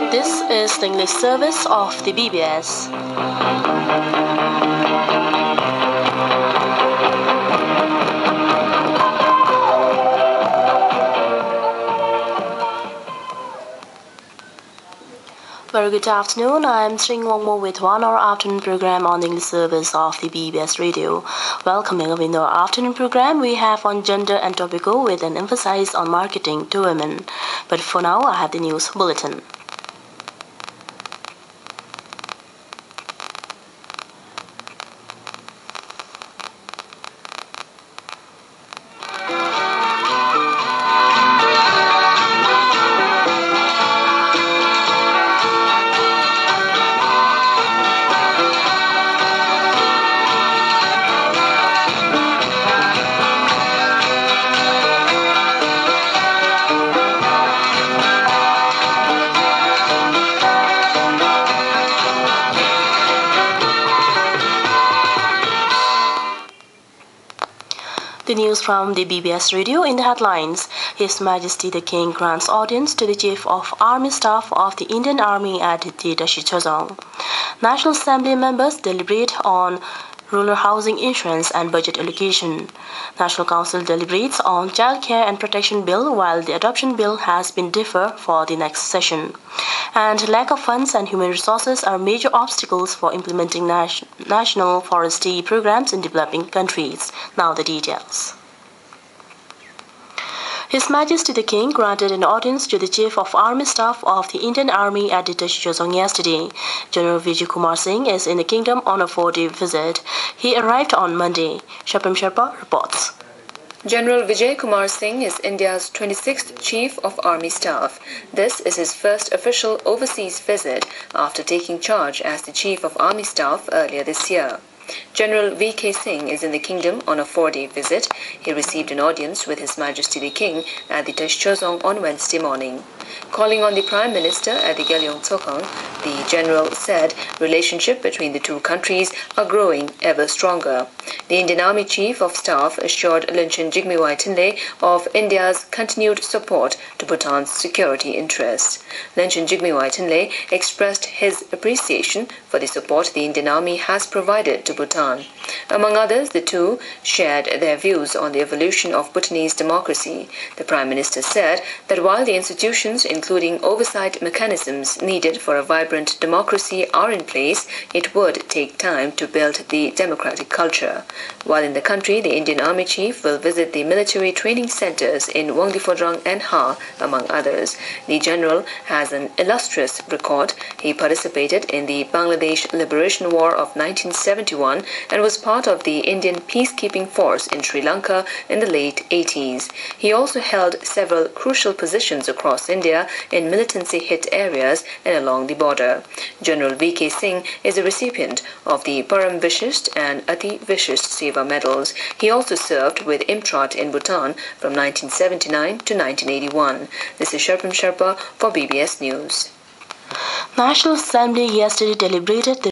This is the English service of the BBS. Very good afternoon. I am Sring Wongmo with 1 hour afternoon program on the English service of the BBS radio. Welcoming up in our afternoon program, we have on gender and tobacco with an emphasis on marketing to women. But for now, I have the news bulletin. The news from the BBS radio in the headlines. His Majesty the King grants audience to the Chief of Army Staff of the Indian Army at the Chozong. National Assembly members deliberate on rural housing insurance and budget allocation. National Council deliberates on Child Care and Protection Bill while the adoption bill has been deferred for the next session. And lack of funds and human resources are major obstacles for implementing national forestry programs in developing countries. Now the details. His Majesty the King granted an audience to the Chief of Army Staff of the Indian Army at the Chozong yesterday. General Vijay Kumar Singh is in the kingdom on a 4-day visit. He arrived on Monday. Sherpem Shepa reports. General Vijay Kumar Singh is India's 26th Chief of Army Staff. This is his first official overseas visit after taking charge as the Chief of Army Staff earlier this year. General V.K. Singh is in the kingdom on a 4-day visit. He received an audience with His Majesty the King at the Chozong on Wednesday morning. Calling on the Prime Minister at the Gyeongbokgung, the General said relationship between the two countries are growing ever stronger. The Indian Army Chief of Staff assured Lunchin Jigme Tinle of India's continued support to Bhutan's security interests. Lunchin Jigme Tinle expressed his appreciation for the support the Indian Army has provided to Bhutan. Among others, the two shared their views on the evolution of Bhutanese democracy. The Prime Minister said that while the institutions, including oversight mechanisms needed for a vibrant democracy, are in place, it would take time to build the democratic culture. While in the country, the Indian Army Chief will visit the military training centers in Wangdifodrang and Ha, among others. The General has an illustrious record. He participated in the Bangladesh Liberation War of 1971 and was part of the Indian peacekeeping force in Sri Lanka in the late 80s. He also held several crucial positions across India in militancy-hit areas and along the border. General V.K. Singh is a recipient of the Param Vishisht and Ati Vishisht Seva medals. He also served with Imtrat in Bhutan from 1979 to 1981. This is Sherpem Shepa for BBS News. National Assembly yesterday deliberated the